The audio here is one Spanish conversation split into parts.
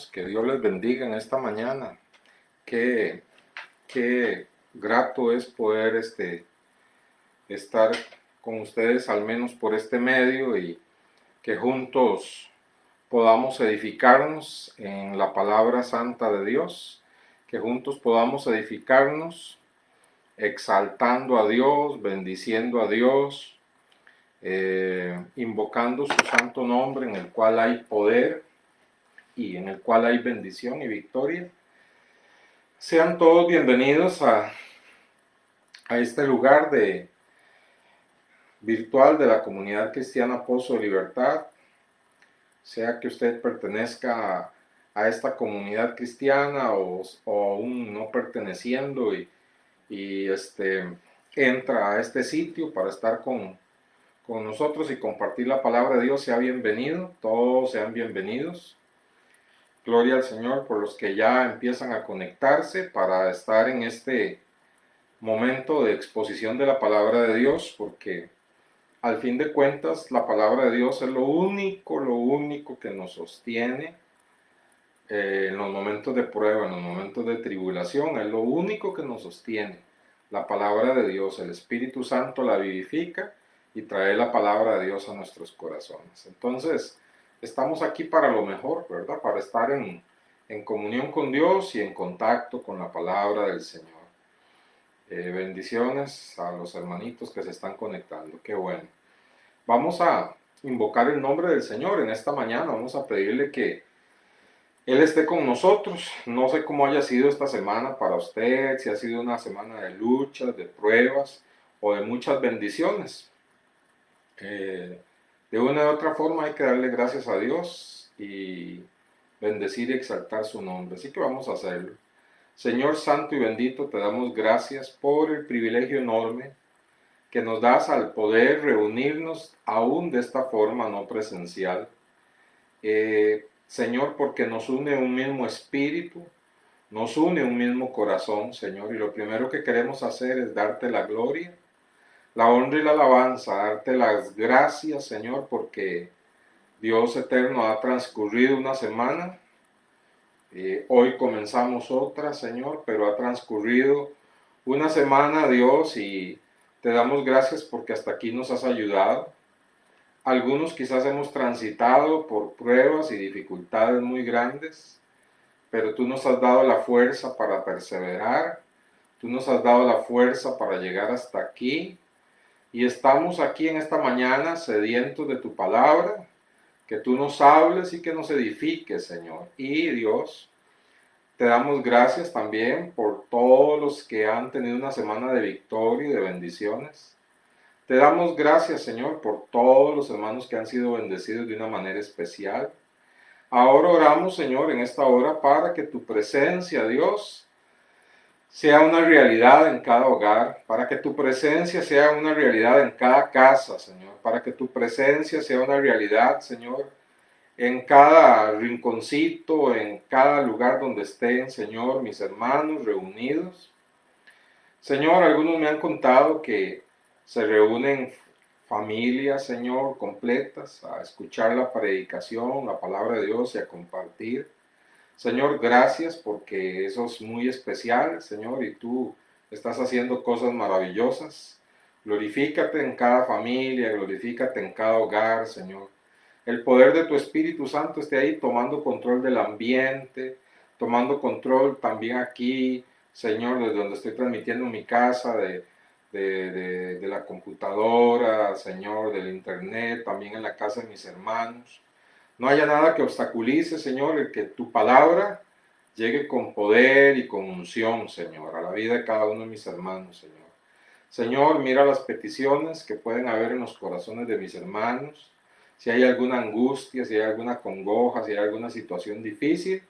Que Dios les bendiga en esta mañana. Qué, qué grato es poder estar con ustedes al menos por este medio y que juntos podamos edificarnos en la palabra santa de Dios, que juntos podamos edificarnos exaltando a Dios, bendiciendo a Dios, invocando su santo nombre en el cual hay poder y en el cual hay bendición y victoria. Sean todos bienvenidos a este lugar virtual de la comunidad cristiana Pozo de Libertad. Sea que usted pertenezca a esta comunidad cristiana o aún no perteneciendo y entra a este sitio para estar con nosotros y compartir la palabra de Dios, sea bienvenido, todos sean bienvenidos. Gloria al Señor por los que ya empiezan a conectarse para estar en este momento de exposición de la palabra de Dios, porque al fin de cuentas la palabra de Dios es lo único que nos sostiene en los momentos de prueba, en los momentos de tribulación, es lo único que nos sostiene. La palabra de Dios, el Espíritu Santo la vivifica y trae la palabra de Dios a nuestros corazones. Entonces, estamos aquí para lo mejor, ¿verdad? Para estar en comunión con Dios y en contacto con la palabra del Señor. Bendiciones a los hermanitos que se están conectando, qué bueno. Vamos a invocar el nombre del Señor en esta mañana, vamos a pedirle que Él esté con nosotros. No sé cómo haya sido esta semana para usted, si ha sido una semana de luchas, de pruebas o de muchas bendiciones. De una u otra forma hay que darle gracias a Dios y bendecir y exaltar su nombre, así que vamos a hacerlo. Señor santo y bendito, te damos gracias por el privilegio enorme que nos das al poder reunirnos aún de esta forma no presencial. Señor, porque nos une un mismo espíritu, nos une un mismo corazón, Señor, y lo primero que queremos hacer es darte la gloria, la honra y la alabanza, darte las gracias, Señor, porque Dios eterno ha transcurrido una semana. Hoy comenzamos otra, Señor, pero ha transcurrido una semana, Dios, y te damos gracias porque hasta aquí nos has ayudado. Algunos quizás hemos transitado por pruebas y dificultades muy grandes, pero tú nos has dado la fuerza para perseverar, tú nos has dado la fuerza para llegar hasta aquí, y estamos aquí en esta mañana sedientos de tu palabra, que tú nos hables y que nos edifiques, Señor. Y Dios, te damos gracias también por todos los que han tenido una semana de victoria y de bendiciones. Te damos gracias, Señor, por todos los hermanos que han sido bendecidos de una manera especial. Ahora oramos, Señor, en esta hora para que tu presencia, Dios, sea una realidad en cada hogar, para que tu presencia sea una realidad en cada casa, Señor, para que tu presencia sea una realidad, Señor, en cada rinconcito, en cada lugar donde estén, Señor, mis hermanos reunidos. Señor, algunos me han contado que se reúnen familias, Señor, completas a escuchar la predicación, la palabra de Dios y a compartir. Señor, gracias porque eso es muy especial, Señor, y tú estás haciendo cosas maravillosas. Glorifícate en cada familia, glorifícate en cada hogar, Señor. El poder de tu Espíritu Santo esté ahí tomando control del ambiente, tomando control también aquí, Señor, desde donde estoy transmitiendo en mi casa, de la computadora, Señor, del internet, también en la casa de mis hermanos. No haya nada que obstaculice, Señor, el que tu palabra llegue con poder y con unción, Señor, a la vida de cada uno de mis hermanos, Señor. Señor, mira las peticiones que pueden haber en los corazones de mis hermanos. Si hay alguna angustia, si hay alguna congoja, si hay alguna situación difícil,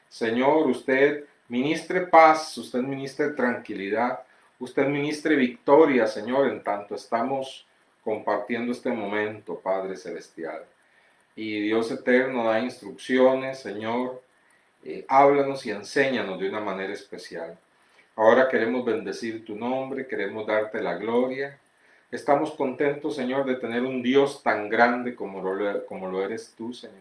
Señor, usted ministre paz, usted ministre tranquilidad, usted ministre victoria, Señor, en tanto estamos compartiendo este momento, Padre Celestial. Y Dios eterno da instrucciones, Señor, háblanos y enséñanos de una manera especial. Ahora queremos bendecir tu nombre, queremos darte la gloria. Estamos contentos, Señor, de tener un Dios tan grande como lo eres tú, Señor.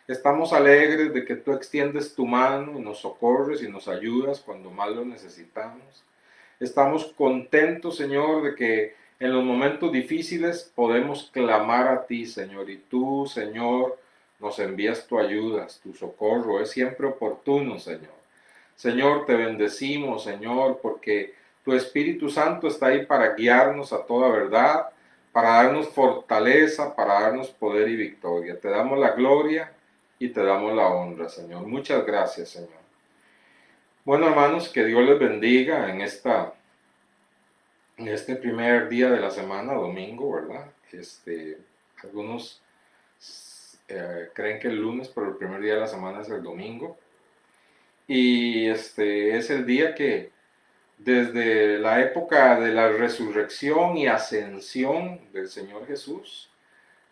Estamos alegres de que tú extiendes tu mano y nos socorres y nos ayudas cuando más lo necesitamos. Estamos contentos, Señor, de que en los momentos difíciles podemos clamar a ti, Señor, y tú, Señor, nos envías tu ayuda, tu socorro, es siempre oportuno, Señor. Señor, te bendecimos, Señor, porque tu Espíritu Santo está ahí para guiarnos a toda verdad, para darnos fortaleza, para darnos poder y victoria. Te damos la gloria y te damos la honra, Señor. Muchas gracias, Señor. Bueno, hermanos, que Dios les bendiga en este primer día de la semana, domingo, ¿verdad? Algunos creen que el lunes, pero el primer día de la semana es el domingo. Y es el día que desde la época de la resurrección y ascensión del Señor Jesús,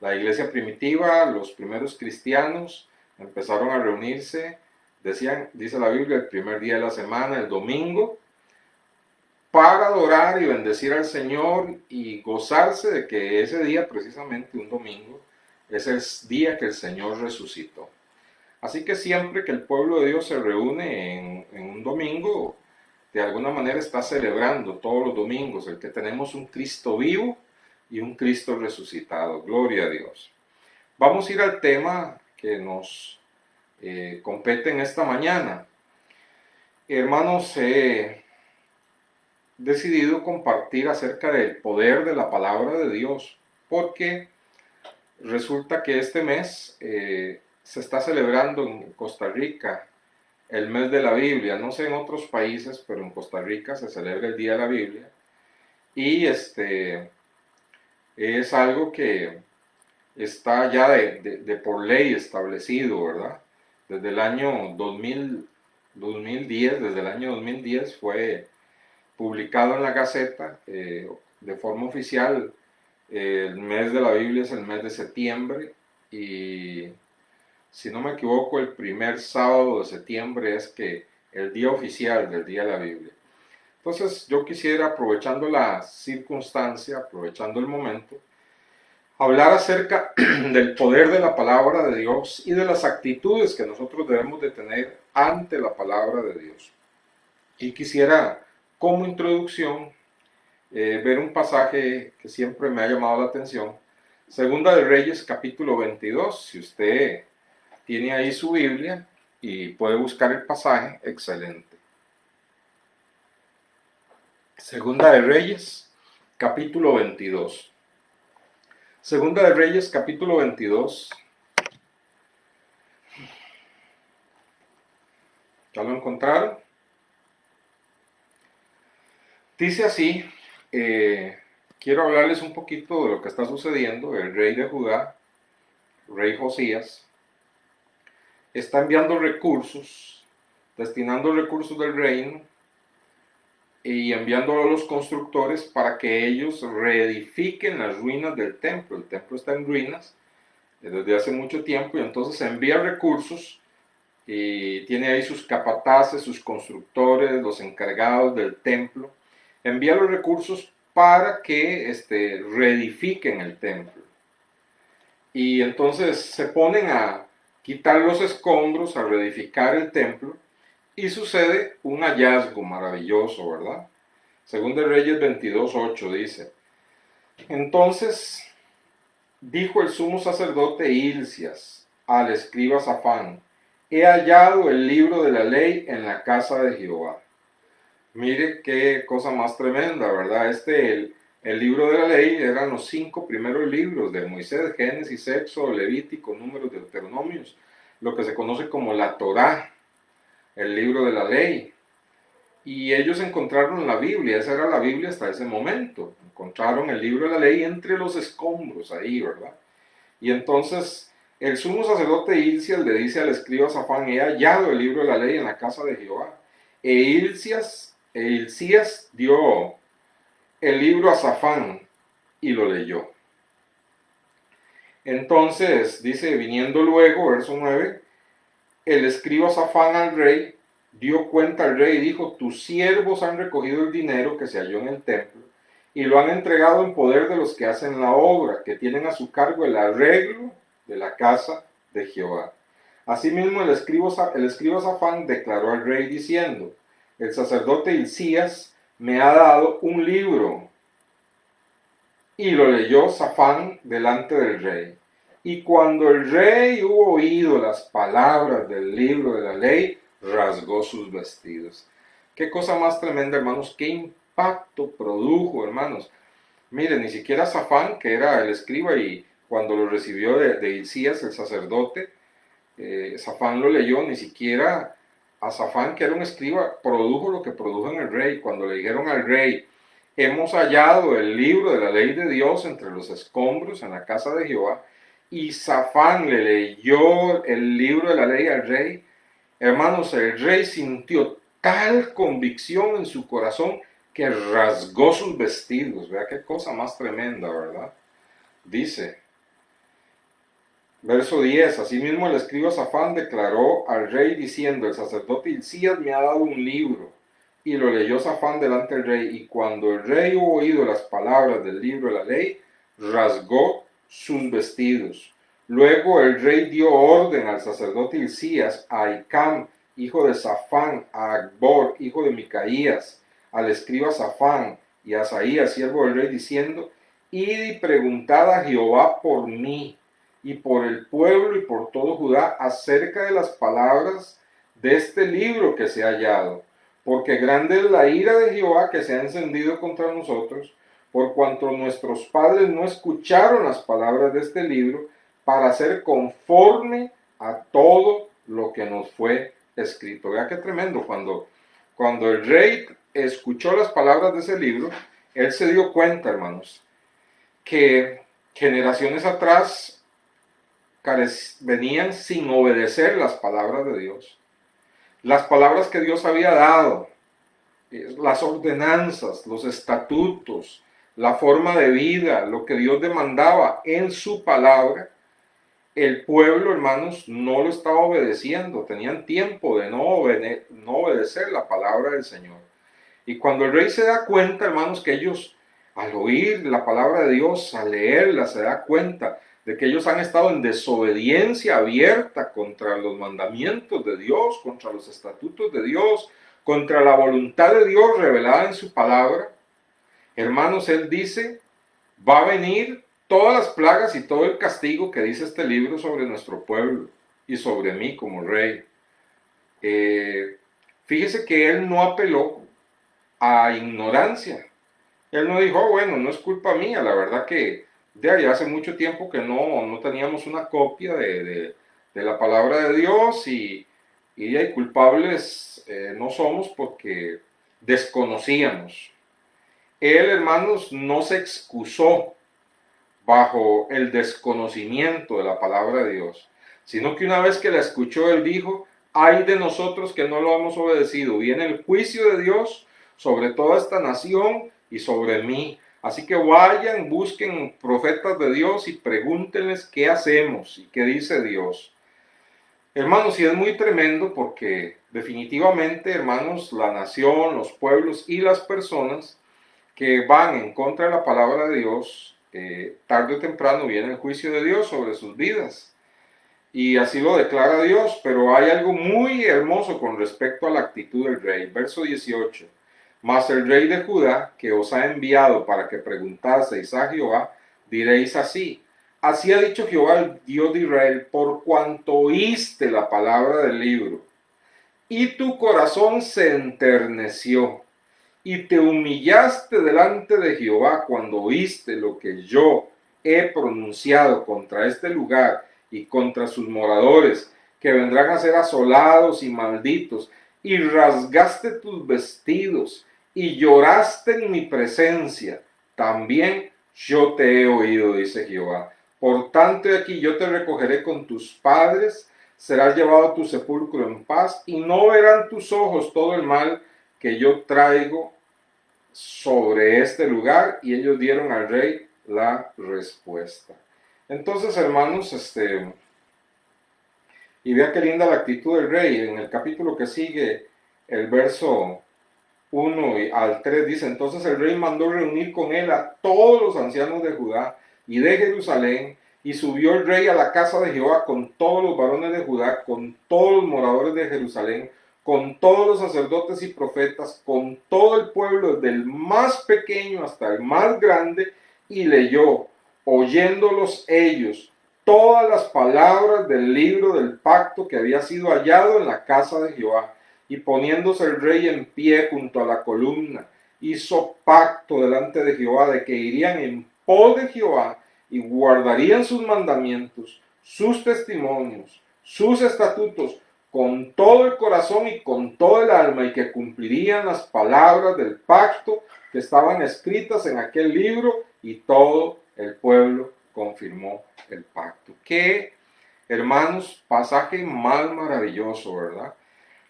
la iglesia primitiva, los primeros cristianos empezaron a reunirse, dice la Biblia, el primer día de la semana, el domingo, para adorar y bendecir al Señor y gozarse de que ese día, precisamente un domingo, es el día que el Señor resucitó. Así que siempre que el pueblo de Dios se reúne en un domingo, de alguna manera está celebrando todos los domingos el que tenemos un Cristo vivo y un Cristo resucitado. Gloria a Dios. Vamos a ir al tema que nos compete en esta mañana. Hermanos, he decidido compartir acerca del poder de la palabra de Dios, porque resulta que este mes se está celebrando en Costa Rica el mes de la Biblia. No sé en otros países, pero en Costa Rica se celebra el Día de la Biblia. Y es algo que está ya de por ley establecido, ¿verdad? Desde el año 2010, desde el año 2010 fue publicado en la Gaceta de forma oficial. El mes de la Biblia es el mes de septiembre y, si no me equivoco, el primer sábado de septiembre es que el día oficial del Día de la Biblia. Entonces yo quisiera, aprovechando la circunstancia, aprovechando el momento, hablar acerca del poder de la palabra de Dios y de las actitudes que nosotros debemos de tener ante la palabra de Dios. Y quisiera, como introducción, ver un pasaje que siempre me ha llamado la atención. Segunda de Reyes, capítulo 22. Si usted tiene ahí su Biblia y puede buscar el pasaje, excelente. Segunda de Reyes, capítulo 22. Segunda de Reyes, capítulo 22. ¿Ya lo encontraron? Dice así, quiero hablarles un poquito de lo que está sucediendo. El rey de Judá, rey Josías, está enviando recursos, destinando recursos del reino y enviándolo a los constructores para que ellos reedifiquen las ruinas del templo. El templo está en ruinas desde hace mucho tiempo, y entonces envía recursos y tiene ahí sus capataces, sus constructores, los encargados del templo. Envía los recursos para que reedifiquen el templo. Y entonces se ponen a quitar los escombros, a reedificar el templo, y sucede un hallazgo maravilloso, ¿verdad? Según de Reyes 22:8 dice: entonces dijo el sumo sacerdote Hilcias al escriba Safán: he hallado el libro de la ley en la casa de Jehová. Mire qué cosa más tremenda, ¿verdad? El libro de la ley eran los 5 primeros libros de Moisés: Génesis, Éxodo, Levítico, Números, Deuteronomios, lo que se conoce como la Torá, el libro de la ley. Y ellos encontraron la Biblia, esa era la Biblia hasta ese momento. Encontraron el libro de la ley entre los escombros ahí, ¿verdad? Y entonces el sumo sacerdote Hilcias le dice al escriba Safán: he hallado el libro de la ley en la casa de Jehová. Hilcías dio el libro a Safán y lo leyó. Entonces dice, viniendo luego, verso 9, el escriba Safán al rey dio cuenta al rey y dijo: tus siervos han recogido el dinero que se halló en el templo y lo han entregado en poder de los que hacen la obra, que tienen a su cargo el arreglo de la casa de Jehová. Asimismo, el escriba Safán declaró al rey diciendo: el sacerdote Hilcías me ha dado un libro. Y lo leyó Safán delante del rey. Y cuando el rey hubo oído las palabras del libro de la ley, rasgó sus vestidos. Qué cosa más tremenda, hermanos, qué impacto produjo, hermanos. Miren, ni siquiera Safán, que era el escriba, y cuando lo recibió de Hilcías, el sacerdote, Safán lo leyó, ni siquiera a Safán, que era un escriba, produjo lo que produjo en el rey. Cuando le dijeron al rey: hemos hallado el libro de la ley de Dios entre los escombros en la casa de Jehová, y Safán le leyó el libro de la ley al rey, hermanos, el rey sintió tal convicción en su corazón que rasgó sus vestidos. Vea qué cosa más tremenda, ¿verdad? Dice, verso 10, asimismo el escriba Safán declaró al rey diciendo: el sacerdote Hilcías me ha dado un libro. Y lo leyó Safán delante del rey, y cuando el rey hubo oído las palabras del libro de la ley, rasgó sus vestidos. Luego el rey dio orden al sacerdote Hilcías, a Ahicam, hijo de Safán, a Acbor, hijo de Micaías, al escriba Safán, y a Asaías, siervo del rey, diciendo: id y preguntad a Jehová por mí, y por el pueblo, y por todo Judá, acerca de las palabras de este libro que se ha hallado. Porque grande es la ira de Jehová que se ha encendido contra nosotros, por cuanto nuestros padres no escucharon las palabras de este libro, para hacer conforme a todo lo que nos fue escrito. Vea qué tremendo, cuando el rey escuchó las palabras de ese libro, él se dio cuenta, hermanos, que generaciones atrás venían sin obedecer las palabras de Dios. Las palabras que Dios había dado, las ordenanzas, los estatutos, la forma de vida, lo que Dios demandaba en su palabra, el pueblo, hermanos, no lo estaba obedeciendo. Tenían tiempo de no obedecer la palabra del Señor. Y cuando el rey se da cuenta, hermanos, que ellos, al oír la palabra de Dios, al leerla, se da cuenta de que ellos han estado en desobediencia abierta contra los mandamientos de Dios, contra los estatutos de Dios, contra la voluntad de Dios revelada en su palabra. Hermanos, él dice: va a venir todas las plagas y todo el castigo que dice este libro sobre nuestro pueblo y sobre mí como rey. Fíjese que él no apeló a ignorancia. Él no dijo: bueno, no es culpa mía, la verdad que de ahí hace mucho tiempo que no teníamos una copia de la palabra de Dios, y culpables no somos porque desconocíamos. Él, hermanos, no se excusó bajo el desconocimiento de la palabra de Dios, sino que una vez que la escuchó, él dijo: ay de nosotros que no lo hemos obedecido, viene el juicio de Dios sobre toda esta nación y sobre mí. Así que vayan, busquen profetas de Dios y pregúntenles qué hacemos y qué dice Dios. Hermanos, y es muy tremendo porque definitivamente, hermanos, la nación, los pueblos y las personas que van en contra de la palabra de Dios, tarde o temprano viene el juicio de Dios sobre sus vidas. Y así lo declara Dios, pero hay algo muy hermoso con respecto a la actitud del rey. Verso 18. Mas el rey de Judá, que os ha enviado para que preguntaseis a Jehová, diréis así: así ha dicho Jehová, el Dios de Israel, por cuanto oíste la palabra del libro, y tu corazón se enterneció, y te humillaste delante de Jehová cuando oíste lo que yo he pronunciado contra este lugar y contra sus moradores, que vendrán a ser asolados y malditos, y rasgaste tus vestidos, y lloraste en mi presencia, también yo te he oído, dice Jehová. Por tanto, he aquí yo te recogeré con tus padres, serás llevado a tu sepulcro en paz, y no verán tus ojos todo el mal que yo traigo sobre este lugar. Y ellos dieron al rey la respuesta. Entonces, hermanos, y vea qué linda la actitud del rey. En el capítulo que sigue, el verso 1 al 3 dice: entonces el rey mandó reunir con él a todos los ancianos de Judá y de Jerusalén, Y subió el rey a la casa de Jehová con todos los varones de Judá, con todos los moradores de Jerusalén, con todos los sacerdotes y profetas, con todo el pueblo, desde el más pequeño hasta el más grande, y leyó, oyéndolos ellos, todas las palabras del libro del pacto que había sido hallado en la casa de Jehová. Y poniéndose el rey en pie junto a la columna, hizo pacto delante de Jehová de que irían en pos de Jehová y guardarían sus mandamientos, sus testimonios, sus estatutos, con todo el corazón y con todo el alma, y que cumplirían las palabras del pacto que estaban escritas en aquel libro, y todo el pueblo confirmó el pacto. Qué, hermanos, pasaje más maravilloso, ¿verdad?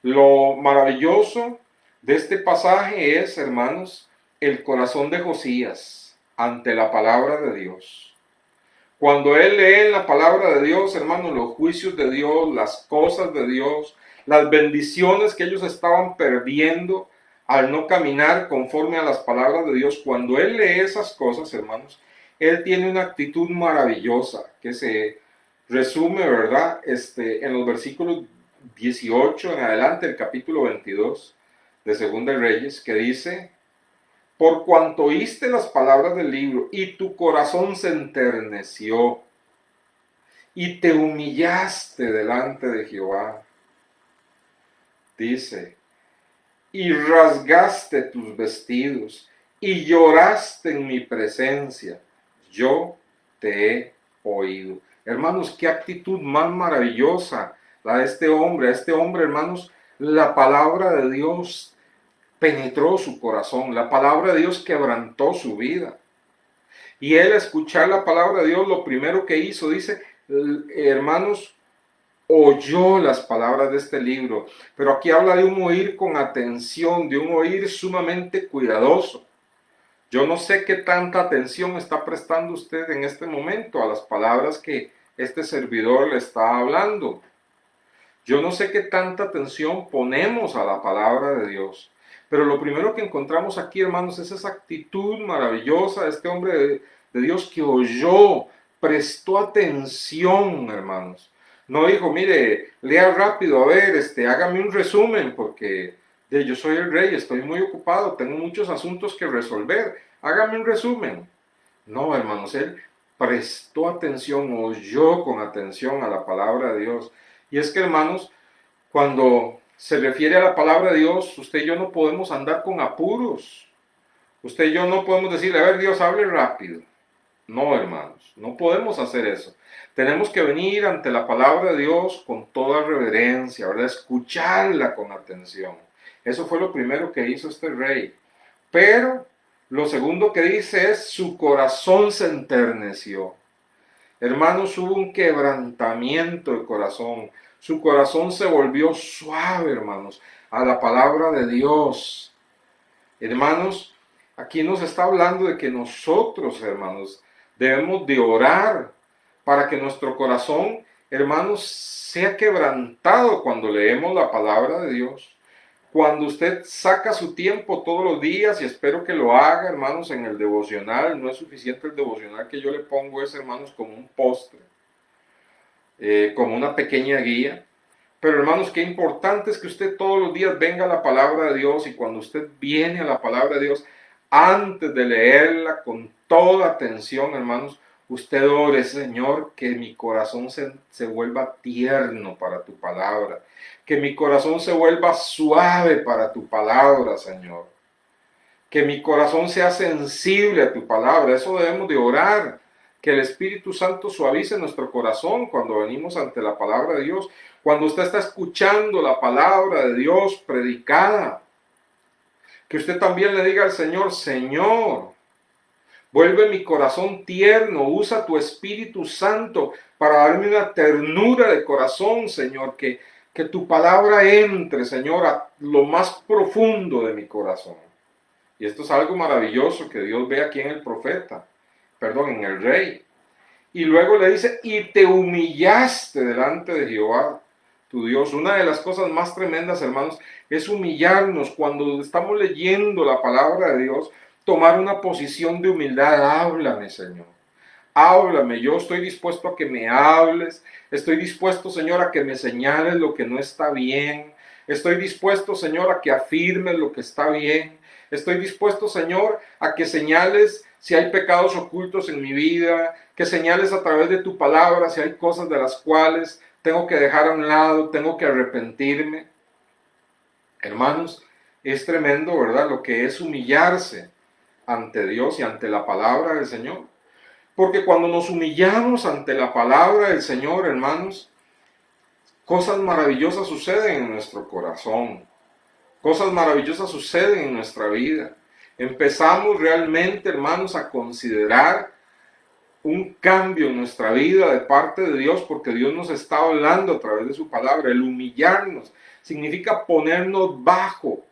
Lo maravilloso de este pasaje es, hermanos, el corazón de Josías ante la palabra de Dios. Cuando él lee la palabra de Dios, hermanos, los juicios de Dios, las cosas de Dios, las bendiciones que ellos estaban perdiendo al no caminar conforme a las palabras de Dios, cuando él lee esas cosas, hermanos, él tiene una actitud maravillosa que se resume, ¿verdad? En los versículos 18 en adelante, el capítulo 22 de Segunda de Reyes, que dice: por cuanto oíste las palabras del libro y tu corazón se enterneció y te humillaste delante de Jehová, dice, y rasgaste tus vestidos y lloraste en mi presencia, yo te he oído. Hermanos, qué actitud más maravillosa la de este hombre. A este hombre, hermanos, la palabra de Dios penetró su corazón, la palabra de Dios quebrantó su vida. Y él, escuchar la palabra de Dios, lo primero que hizo, dice, hermanos, oyó las palabras de este libro. Pero aquí habla de un oír con atención, de un oír sumamente cuidadoso. Yo no sé qué tanta atención está prestando usted en este momento a las palabras que este servidor le está hablando. Yo no sé qué tanta atención ponemos a la palabra de Dios. Pero lo primero que encontramos aquí, hermanos, es esa actitud maravillosa de este hombre de Dios que oyó, prestó atención, hermanos. No dijo, mire, lea rápido, a ver, hágame un resumen, porque yo soy el rey, estoy muy ocupado, tengo muchos asuntos que resolver, hágame un resumen. No, hermanos, él prestó atención, oyó con atención a la palabra de Dios. Y es que, hermanos, cuando se refiere a la palabra de Dios, usted y yo no podemos andar con apuros. Usted y yo no podemos decirle, a ver, Dios, hable rápido. No, hermanos, no podemos hacer eso. Tenemos que venir ante la palabra de Dios con toda reverencia, ¿verdad? Escucharla con atención. Eso fue lo primero que hizo este rey. Pero lo segundo que dice es, su corazón se enterneció. Hermanos, hubo un quebrantamiento de corazón. Su corazón se volvió suave, hermanos, a la palabra de Dios. Hermanos, aquí nos está hablando de que nosotros, hermanos, debemos de orar para que nuestro corazón, hermanos, sea quebrantado cuando leemos la palabra de Dios. Cuando usted saca su tiempo todos los días, y espero que lo haga, hermanos, en el devocional, no es suficiente el devocional que yo le pongo, es, hermanos, como un postre, como una pequeña guía. Pero, hermanos, qué importante es que usted todos los días venga a la palabra de Dios, y cuando usted viene a la palabra de Dios, antes de leerla con toda atención, hermanos, usted ore, Señor, que mi corazón se vuelva tierno para tu palabra, que mi corazón se vuelva suave para tu palabra, Señor, que mi corazón sea sensible a tu palabra. Eso debemos de orar, que el Espíritu Santo suavice nuestro corazón cuando venimos ante la palabra de Dios, cuando usted está escuchando la palabra de Dios predicada, que usted también le diga al Señor, Señor, vuelve mi corazón tierno, usa tu Espíritu Santo para darme una ternura de corazón, Señor, que tu palabra entre, Señor, a lo más profundo de mi corazón. Y esto es algo maravilloso que Dios ve aquí en el profeta, en el rey. Y luego le dice, y te humillaste delante de Jehová, tu Dios. Una de las cosas más tremendas, hermanos, es humillarnos cuando estamos leyendo la palabra de Dios, tomar una posición de humildad. Háblame, Señor. háblame, yo estoy dispuesto a que me hables, estoy dispuesto, Señor, a que me señales lo que no está bien, estoy dispuesto, Señor, a que afirmes lo que está bien, estoy dispuesto, Señor, a que señales si hay pecados ocultos en mi vida, que señales a través de tu palabra si hay cosas de las cuales tengo que dejar a un lado, tengo que arrepentirme. Hermanos, es tremendo, ¿verdad? Lo que es humillarse ante Dios y ante la palabra del Señor. Porque cuando nos humillamos ante la palabra del Señor, hermanos, cosas maravillosas suceden en nuestro corazón. Cosas maravillosas suceden en nuestra vida. Empezamos realmente, hermanos, a considerar un cambio en nuestra vida de parte de Dios, porque Dios nos está hablando a través de su palabra. El humillarnos significa ponernos bajo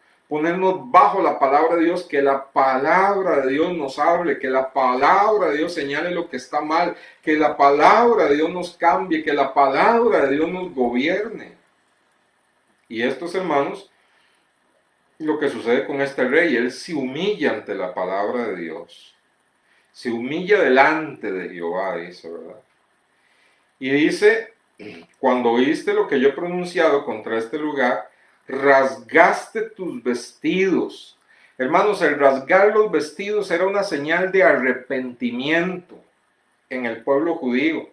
la palabra de Dios, que la palabra de Dios nos hable, que la palabra de Dios señale lo que está mal, que la palabra de Dios nos cambie, que la palabra de Dios nos gobierne. Y estos, hermanos, lo que sucede con este rey, él se humilla ante la palabra de Dios. Se humilla delante de Jehová, dice, ¿verdad? Y dice, cuando oíste lo que yo he pronunciado contra este lugar, rasgaste tus vestidos. Hermanos, el rasgar los vestidos era una señal de arrepentimiento en el pueblo judío.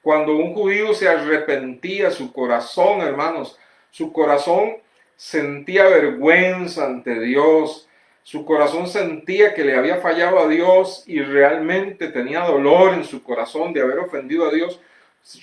Cuando un judío se arrepentía, su corazón, hermanos, su corazón sentía vergüenza ante Dios, su corazón sentía que le había fallado a Dios y realmente tenía dolor en su corazón de haber ofendido a Dios.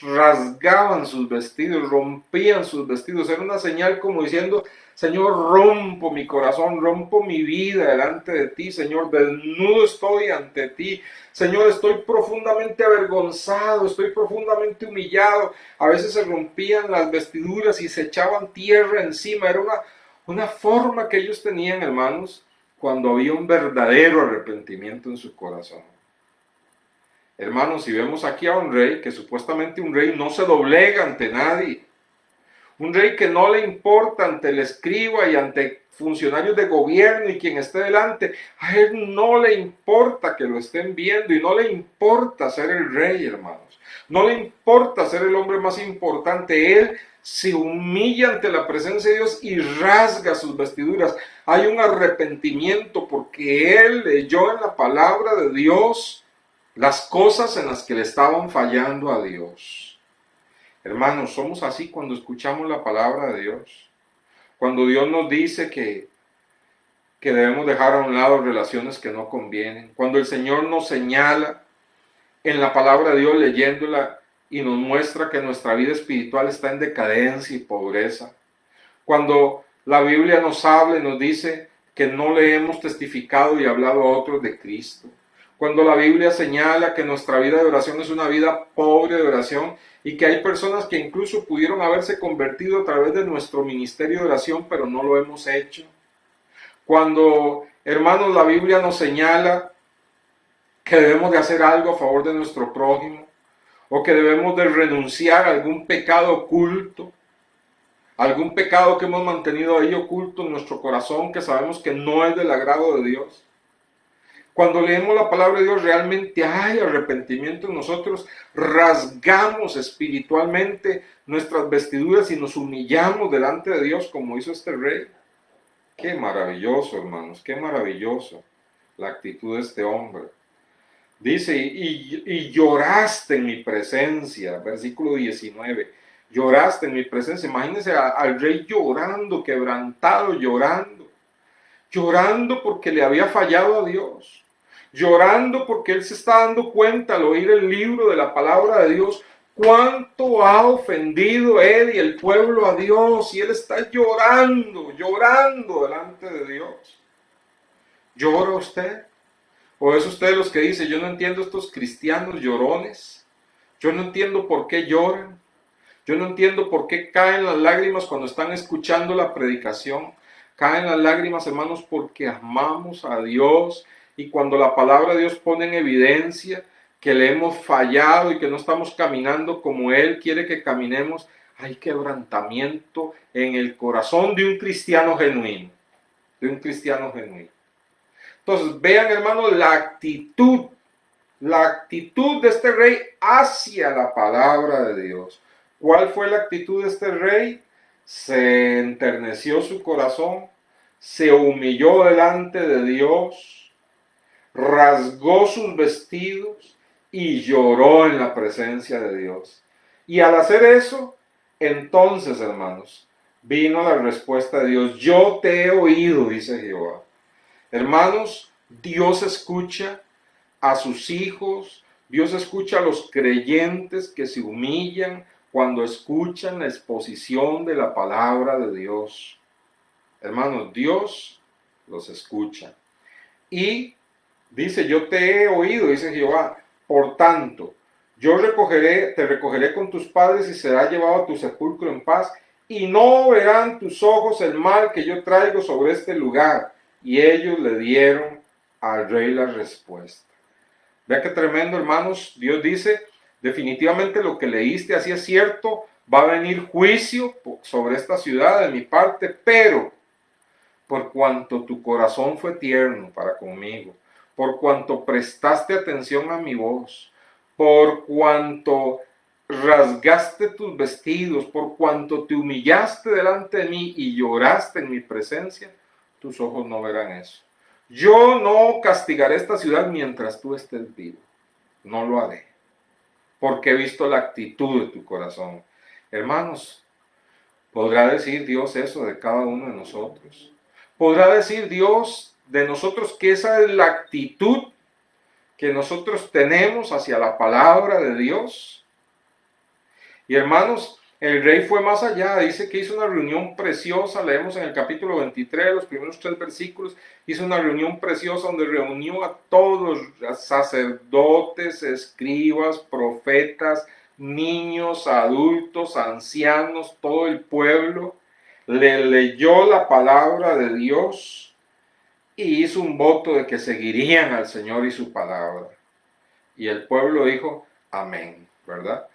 Rasgaban sus vestidos, rompían sus vestidos. Era una señal como diciendo, Señor, rompo mi corazón, rompo mi vida delante de ti, Señor, desnudo estoy ante ti. Señor, estoy profundamente avergonzado, estoy profundamente humillado. A veces se rompían las vestiduras y se echaban tierra encima. Era una forma que ellos tenían, hermanos, cuando había un verdadero arrepentimiento en su corazón. Hermanos, si vemos aquí a un rey, que supuestamente un rey no se doblega ante nadie, un rey que no le importa ante el escriba y ante funcionarios de gobierno y quien esté delante, a él no le importa que lo estén viendo y no le importa ser el rey, hermanos. No le importa ser el hombre más importante. Él se humilla ante la presencia de Dios y rasga sus vestiduras. Hay un arrepentimiento porque él leyó en la palabra de Dios las cosas en las que le estaban fallando a Dios. Hermanos, somos así cuando escuchamos la palabra de Dios. Cuando Dios nos dice que debemos dejar a un lado relaciones que no convienen. Cuando el Señor nos señala en la palabra de Dios leyéndola y nos muestra que nuestra vida espiritual está en decadencia y pobreza. Cuando la Biblia nos habla y nos dice que no le hemos testificado y hablado a otros de Cristo. Cuando la Biblia señala que nuestra vida de oración es una vida pobre de oración y que hay personas que incluso pudieron haberse convertido a través de nuestro ministerio de oración, pero no lo hemos hecho. Cuando, hermanos, la Biblia nos señala que debemos de hacer algo a favor de nuestro prójimo o que debemos de renunciar a algún pecado oculto, algún pecado que hemos mantenido ahí oculto en nuestro corazón que sabemos que no es del agrado de Dios. Cuando leemos la palabra de Dios realmente hay arrepentimiento en nosotros, rasgamos espiritualmente nuestras vestiduras y nos humillamos delante de Dios como hizo este rey. Qué maravilloso, hermanos, qué maravilloso la actitud de este hombre. Dice, y lloraste en mi presencia, versículo 19, lloraste en mi presencia. Imagínense al rey llorando, quebrantado, llorando porque le había fallado a Dios, llorando porque él se está dando cuenta al oír el libro de la palabra de Dios, cuánto ha ofendido él y el pueblo a Dios, y él está llorando delante de Dios. ¿Llora usted? ¿O es usted de los que dice, yo no entiendo estos cristianos llorones? Yo no entiendo por qué lloran. Yo no entiendo por qué caen las lágrimas cuando están escuchando la predicación. Caen las lágrimas, hermanos, porque amamos a Dios. Y cuando la palabra de Dios pone en evidencia que le hemos fallado y que no estamos caminando como Él quiere que caminemos, hay quebrantamiento en el corazón de un cristiano genuino. De un cristiano genuino. Entonces, vean, hermanos, la actitud la actitud de este rey hacia la palabra de Dios. ¿Cuál fue la actitud de este rey? Se enterneció su corazón, se humilló delante de Dios, rasgó sus vestidos y lloró en la presencia de Dios. Y al hacer eso, entonces, hermanos, vino la respuesta de Dios. Yo te he oído, dice Jehová. Hermanos, Dios escucha a sus hijos, Dios escucha a los creyentes que se humillan cuando escuchan la exposición de la palabra de Dios. Hermanos, Dios los escucha. Y dice, yo te he oído, dice Jehová, por tanto, te recogeré con tus padres y será llevado a tu sepulcro en paz, y no verán tus ojos el mal que yo traigo sobre este lugar. Y ellos le dieron al rey la respuesta. Vea qué tremendo, hermanos. Dios dice, definitivamente lo que leíste así es cierto, va a venir juicio sobre esta ciudad de mi parte, pero por cuanto tu corazón fue tierno para conmigo, por cuanto prestaste atención a mi voz, por cuanto rasgaste tus vestidos, por cuanto te humillaste delante de mí y lloraste en mi presencia, tus ojos no verán eso. Yo no castigaré esta ciudad mientras tú estés vivo. No lo haré. Porque he visto la actitud de tu corazón. Hermanos, ¿podrá decir Dios eso de cada uno de nosotros? ¿Podrá decir Dios de nosotros que esa es la actitud que nosotros tenemos hacia la palabra de Dios? Y hermanos, el rey fue más allá, dice que hizo una reunión preciosa, leemos en el capítulo 23, los primeros 3 versículos, hizo una reunión preciosa donde reunió a todos los sacerdotes, escribas, profetas, niños, adultos, ancianos, todo el pueblo, le leyó la palabra de Dios y hizo un voto de que seguirían al Señor y su palabra. Y el pueblo dijo, amén, ¿verdad?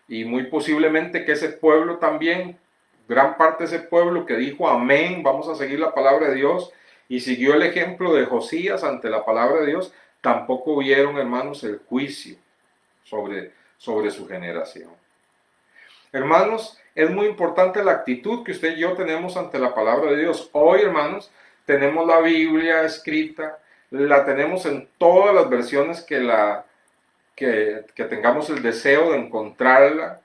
Y muy posiblemente que ese pueblo también, gran parte de ese pueblo que dijo amén, vamos a seguir la palabra de Dios, y siguió el ejemplo de Josías ante la palabra de Dios, tampoco vieron, hermanos, el juicio sobre su generación. Hermanos, es muy importante la actitud que usted y yo tenemos ante la palabra de Dios. Hoy, hermanos, tenemos la Biblia escrita, la tenemos en todas las versiones que tengamos el deseo de encontrarla.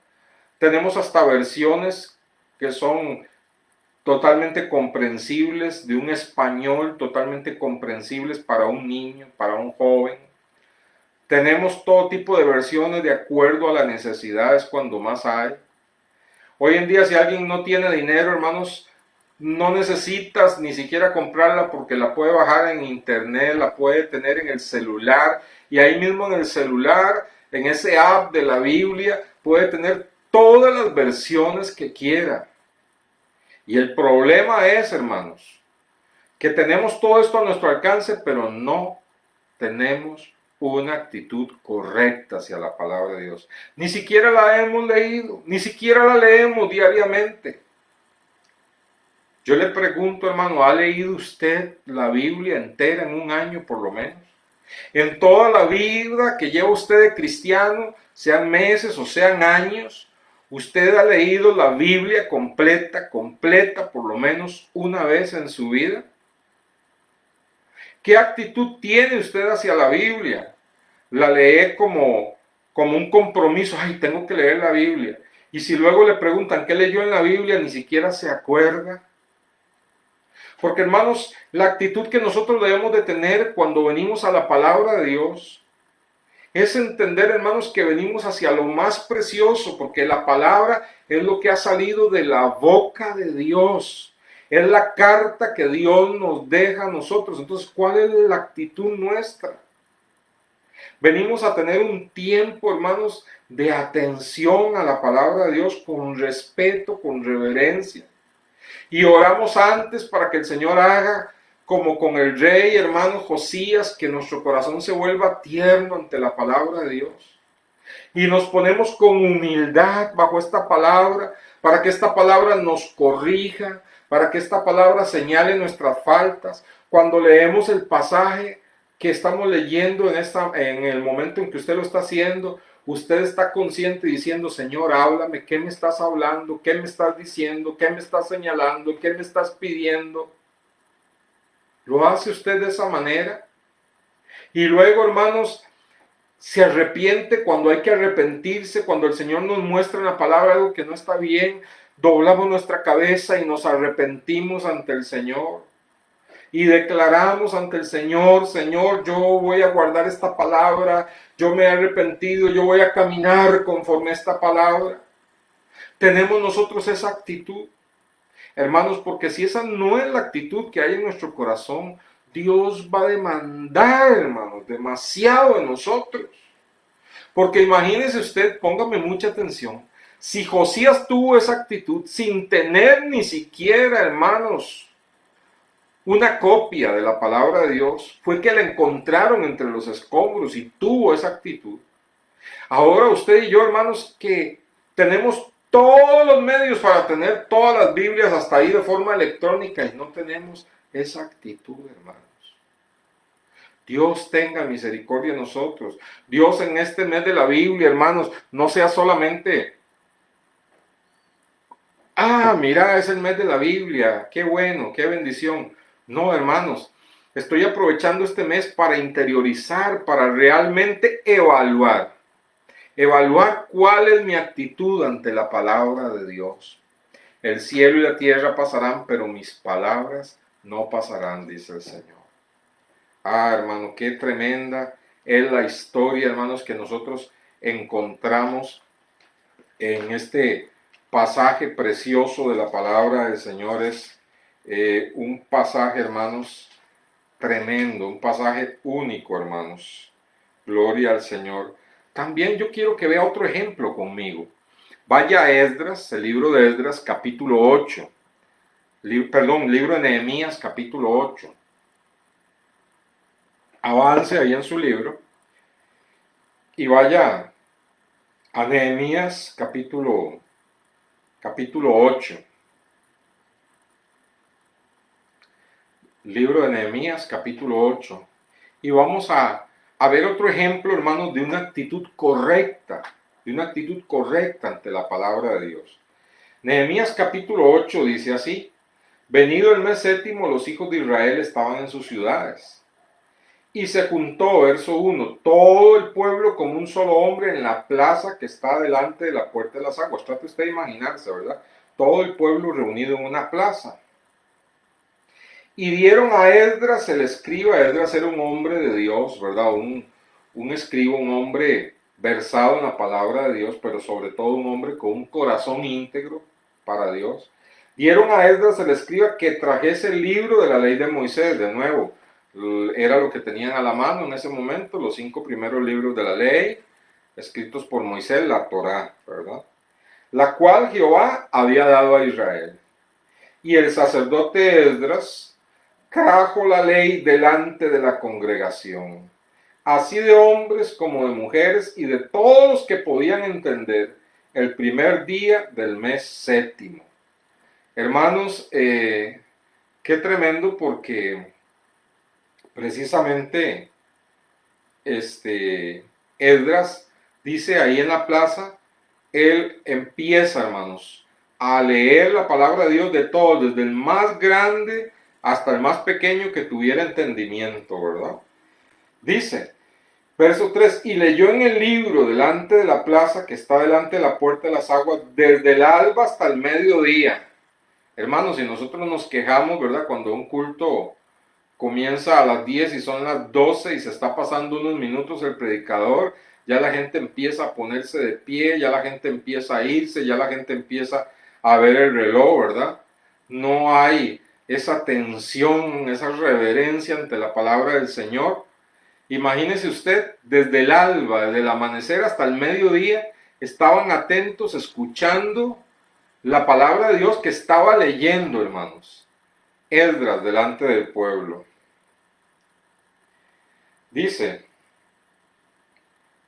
Tenemos hasta versiones que son totalmente comprensibles, de un español totalmente comprensibles para un niño, para un joven. Tenemos todo tipo de versiones de acuerdo a las necesidades cuando más hay. Hoy en día, si alguien no tiene dinero, hermanos, no necesitas ni siquiera comprarla porque la puede bajar en internet, la puede tener en el celular, y ahí mismo en el celular, en ese app de la Biblia, puede tener todas las versiones que quiera. Y el problema es, hermanos, que tenemos todo esto a nuestro alcance, pero no tenemos una actitud correcta hacia la palabra de Dios. Ni siquiera la hemos leído, ni siquiera la leemos diariamente. Yo le pregunto, hermano, ¿ha leído usted la Biblia entera en un año por lo menos? En toda la vida que lleva usted de cristiano, sean meses o sean años, ¿usted ha leído la Biblia completa, por lo menos una vez en su vida? ¿Qué actitud tiene usted hacia la Biblia? ¿La lee como un compromiso? Ay, tengo que leer la Biblia. Y si luego le preguntan qué leyó en la Biblia, ni siquiera se acuerda. Porque, hermanos, la actitud que nosotros debemos de tener cuando venimos a la palabra de Dios es entender, hermanos, que venimos hacia lo más precioso, porque la palabra es lo que ha salido de la boca de Dios. Es la carta que Dios nos deja a nosotros. Entonces, ¿cuál es la actitud nuestra? Venimos a tener un tiempo, hermanos, de atención a la palabra de Dios con respeto, con reverencia. Y oramos antes para que el Señor haga como con el rey, hermano Josías, que nuestro corazón se vuelva tierno ante la palabra de Dios. Y nos ponemos con humildad bajo esta palabra, para que esta palabra nos corrija, para que esta palabra señale nuestras faltas. Cuando leemos el pasaje, que estamos leyendo en el momento en que usted lo está haciendo, usted está consciente diciendo, Señor, háblame, ¿qué me estás hablando? ¿Qué me estás diciendo? ¿Qué me estás señalando? ¿Qué me estás pidiendo? ¿Lo hace usted de esa manera? Y luego, hermanos, se arrepiente cuando hay que arrepentirse, cuando el Señor nos muestra en la palabra algo que no está bien, doblamos nuestra cabeza y nos arrepentimos ante el Señor. Y declaramos ante el Señor, Señor, yo voy a guardar esta palabra, yo me he arrepentido, yo voy a caminar conforme a esta palabra. Tenemos nosotros esa actitud, hermanos, porque si esa no es la actitud que hay en nuestro corazón, Dios va a demandar, hermanos, demasiado de nosotros. Porque imagínese usted, póngame mucha atención, si Josías tuvo esa actitud sin tener ni siquiera, hermanos, una copia de la palabra de Dios, fue que la encontraron entre los escombros y tuvo esa actitud. Ahora usted y yo, hermanos, que tenemos todos los medios para tener todas las Biblias hasta ahí de forma electrónica y no tenemos esa actitud, hermanos. Dios tenga misericordia de nosotros. Dios en este mes de la Biblia, hermanos, no sea solamente, mira, es el mes de la Biblia, qué bueno, qué bendición. No, hermanos, estoy aprovechando este mes para interiorizar, para realmente evaluar. Evaluar cuál es mi actitud ante la palabra de Dios. El cielo y la tierra pasarán, pero mis palabras no pasarán, dice el Señor. Hermano, qué tremenda es la historia, hermanos, que nosotros encontramos en este pasaje precioso de la palabra del Señor. Es un pasaje, hermanos, tremendo, un pasaje único, hermanos. Gloria al Señor. También yo quiero que vea otro ejemplo conmigo. Vaya a Esdras, el libro de Esdras, capítulo 8. Libro de Nehemías, capítulo 8. Avance ahí en su libro y vaya a Nehemías, capítulo 8. Libro de Nehemías, capítulo 8. Y vamos a ver otro ejemplo, hermanos, de una actitud correcta, ante la palabra de Dios. Nehemías capítulo 8 dice así: venido el mes séptimo, los hijos de Israel estaban en sus ciudades. Y se juntó, verso 1, todo el pueblo como un solo hombre en la plaza que está delante de la puerta de las aguas. Trate usted de imaginarse, ¿verdad? Todo el pueblo reunido en una plaza. Y dieron a Esdras el escriba. Esdras era un hombre de Dios, ¿verdad? Un escriba, un hombre versado en la palabra de Dios, pero sobre todo un hombre con un corazón íntegro para Dios. Dieron a Esdras el escriba que trajese el libro de la ley de Moisés. De nuevo, era lo que tenían a la mano en ese momento, los 5 primeros libros de la ley, escritos por Moisés, la Torá, ¿verdad? La cual Jehová había dado a Israel. Y el sacerdote Esdras trajo la ley delante de la congregación, así de hombres como de mujeres y de todos los que podían entender, el primer día del mes séptimo. Hermanos, qué tremendo, porque precisamente Esdras dice ahí en la plaza, él empieza, hermanos, a leer la palabra de Dios de todos, desde el más grande hasta el más pequeño que tuviera entendimiento, ¿verdad? Dice, verso 3, y leyó en el libro delante de la plaza que está delante de la puerta de las aguas, desde el alba hasta el mediodía. Hermanos, si nosotros nos quejamos, ¿verdad? Cuando un culto comienza a las 10 y son las 12 y se está pasando unos minutos el predicador, ya la gente empieza a ponerse de pie, ya la gente empieza a irse, ya la gente empieza a ver el reloj, ¿verdad? No hay esa tensión, esa reverencia ante la palabra del Señor. Imagínese usted, desde el alba, desde el amanecer hasta el mediodía, estaban atentos, escuchando la palabra de Dios que estaba leyendo, hermanos, Esdras delante del pueblo. Dice,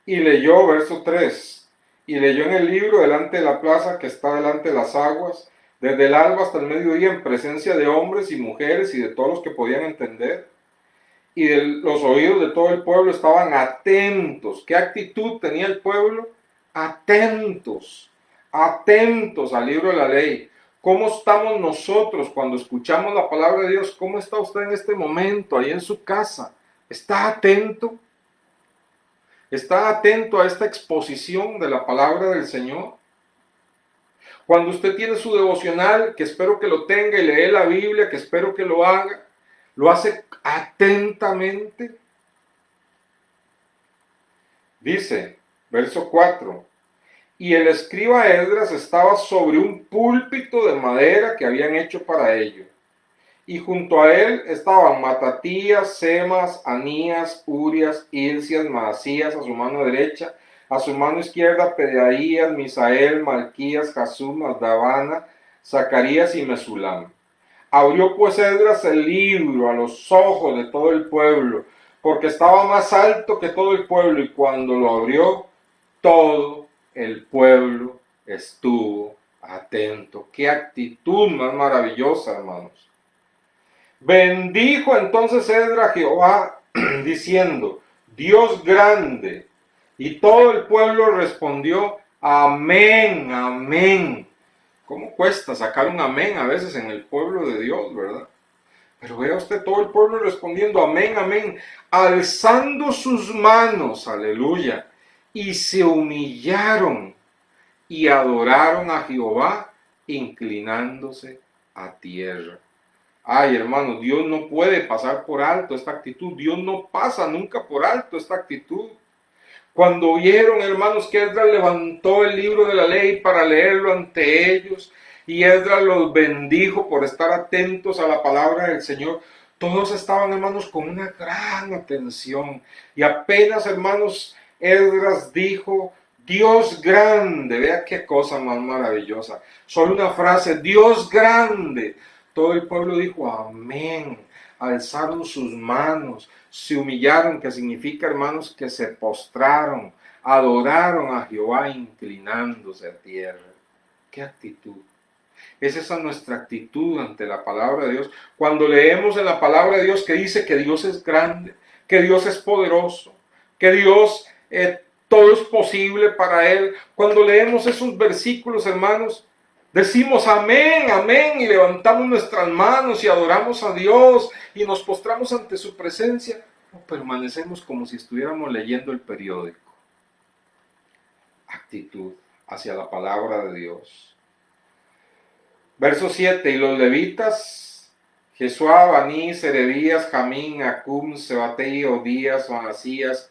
y leyó, verso 3, y leyó en el libro delante de la plaza que está delante de las aguas, desde el alba hasta el mediodía, en presencia de hombres y mujeres y de todos los que podían entender. y de los oídos de todo el pueblo estaban atentos. ¿Qué actitud tenía el pueblo? Atentos, atentos al libro de la ley. ¿Cómo estamos nosotros cuando escuchamos la palabra de Dios? ¿Cómo está usted en este momento, ahí en su casa? ¿Está atento? ¿Está atento a esta exposición de la palabra del Señor? Cuando usted tiene su devocional, que espero que lo tenga, y lee la Biblia, que espero que lo haga, ¿lo hace atentamente? Dice, verso 4, y el escriba Esdras estaba sobre un púlpito de madera que habían hecho para ello. Y junto a él estaban Matatías, Semas, Anías, Urias, Hilcias, Maasías a su mano derecha, a su mano izquierda Pedaías, Misael, Malquías, Jasum, Aldabana, Zacarías y Mesulam. Abrió pues Esdras el libro a los ojos de todo el pueblo, porque estaba más alto que todo el pueblo, y cuando lo abrió, todo el pueblo estuvo atento. ¡Qué actitud más maravillosa, hermanos! Bendijo entonces Esdras a Jehová, diciendo, Dios grande. Y todo el pueblo respondió, amén, amén. ¿Cómo cuesta sacar un amén a veces en el pueblo de Dios, verdad? Pero vea usted todo el pueblo respondiendo, amén, amén, alzando sus manos, aleluya, y se humillaron y adoraron a Jehová, inclinándose a tierra. Ay, hermanos, Dios no puede pasar por alto esta actitud. Dios no pasa nunca por alto esta actitud. Cuando vieron, hermanos, que Esdras levantó el libro de la ley para leerlo ante ellos, y Esdras los bendijo por estar atentos a la palabra del Señor, todos estaban, hermanos, con una gran atención. Y apenas, hermanos, Esdras dijo, Dios grande, vea qué cosa más maravillosa. Solo una frase, Dios grande. Todo el pueblo dijo, amén. Alzaron sus manos, se humillaron, que significa, hermanos, que se postraron, adoraron a Jehová inclinándose a tierra. ¡Qué actitud! Es esa nuestra actitud ante la palabra de Dios. Cuando leemos en la palabra de Dios que dice que Dios es grande, que Dios es poderoso, que Dios todo es posible para Él. Cuando leemos esos versículos, hermanos, decimos amén, amén, y levantamos nuestras manos y adoramos a Dios y nos postramos ante su presencia, o permanecemos como si estuviéramos leyendo el periódico. Actitud hacia la palabra de Dios. Verso 7, y los levitas, Jesuá, Baní, Serebías, Jamín, Acum, Sebatei, Odías, Manasías,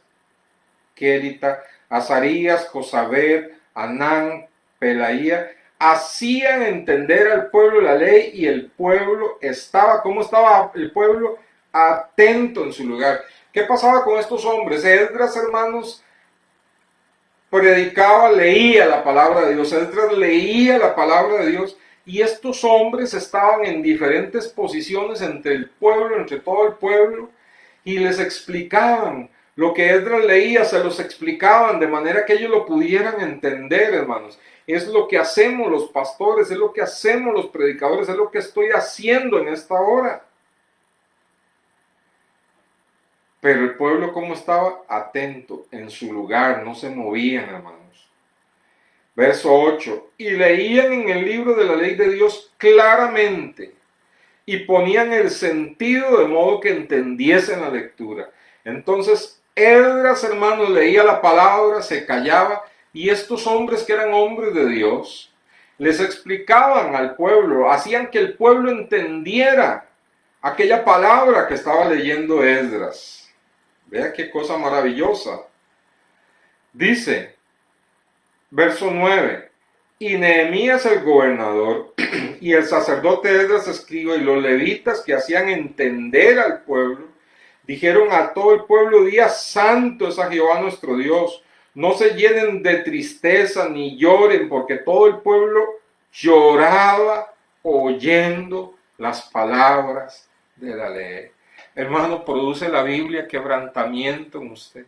Quérita, Azarías, Josabed, Anán, Pelaía, hacían entender al pueblo la ley, y el pueblo estaba, ¿cómo estaba el pueblo? Atento en su lugar. ¿Qué pasaba con estos hombres? Esdras, hermanos, predicaba, leía la palabra de Dios. Esdras leía la palabra de Dios, y estos hombres estaban en diferentes posiciones entre el pueblo, entre todo el pueblo, y les explicaban lo que Esdras leía, se los explicaban de manera que ellos lo pudieran entender, hermanos. Es lo que hacemos los pastores, es lo que hacemos los predicadores, es lo que estoy haciendo en esta hora. Pero el pueblo, ¿cómo estaba? Atento, en su lugar, no se movían, hermanos. Verso 8, y leían en el libro de la ley de Dios claramente, y ponían el sentido de modo que entendiesen la lectura. Entonces, Esdras, hermanos, leía la palabra, se callaba, y estos hombres que eran hombres de Dios, les explicaban al pueblo, hacían que el pueblo entendiera aquella palabra que estaba leyendo Esdras. Vea qué cosa maravillosa. Dice, verso 9, y Nehemías el gobernador y el sacerdote Esdras escriba y los levitas que hacían entender al pueblo, dijeron a todo el pueblo, día santo es a Jehová nuestro Dios, no se llenen de tristeza ni lloren, porque todo el pueblo lloraba oyendo las palabras de la ley. Hermano, produce la Biblia quebrantamiento en usted.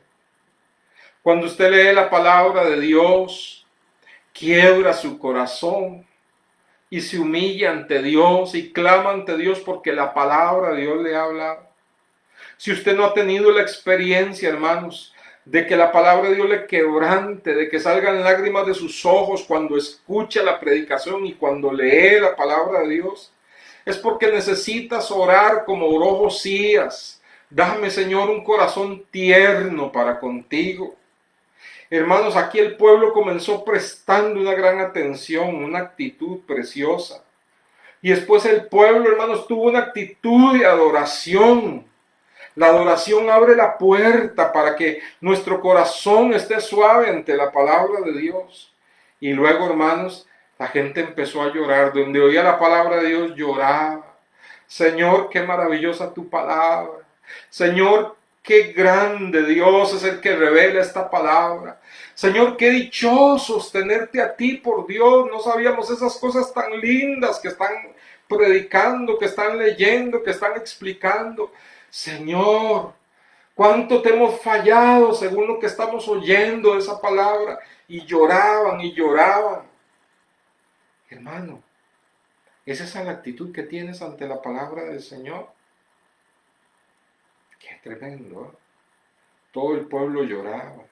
Cuando usted lee la palabra de Dios, quiebra su corazón y se humilla ante Dios y clama ante Dios porque la palabra de Dios le ha hablado. Si usted no ha tenido la experiencia, hermanos, de que la palabra de Dios le quebrante, de que salgan lágrimas de sus ojos cuando escucha la predicación y cuando lee la palabra de Dios, es porque necesitas orar como oró Josías. Dame, Señor, un corazón tierno para contigo. Hermanos, aquí el pueblo comenzó prestando una gran atención, una actitud preciosa. Y después el pueblo, hermanos, tuvo una actitud de adoración. La adoración abre la puerta para que nuestro corazón esté suave ante la palabra de Dios. Y luego, hermanos, la gente empezó a llorar. Donde oía la palabra de Dios, lloraba. Señor, qué maravillosa tu palabra. Señor, qué grande Dios es el que revela esta palabra. Señor, qué dichosos tenerte a ti, por Dios. No sabíamos esas cosas tan lindas que están predicando, que están leyendo, que están explicando. Señor, cuánto te hemos fallado según lo que estamos oyendo de esa palabra. Y lloraban y lloraban. Hermano, ¿es esa la actitud que tienes ante la palabra del Señor? Qué tremendo, ¿eh? Todo el pueblo lloraba.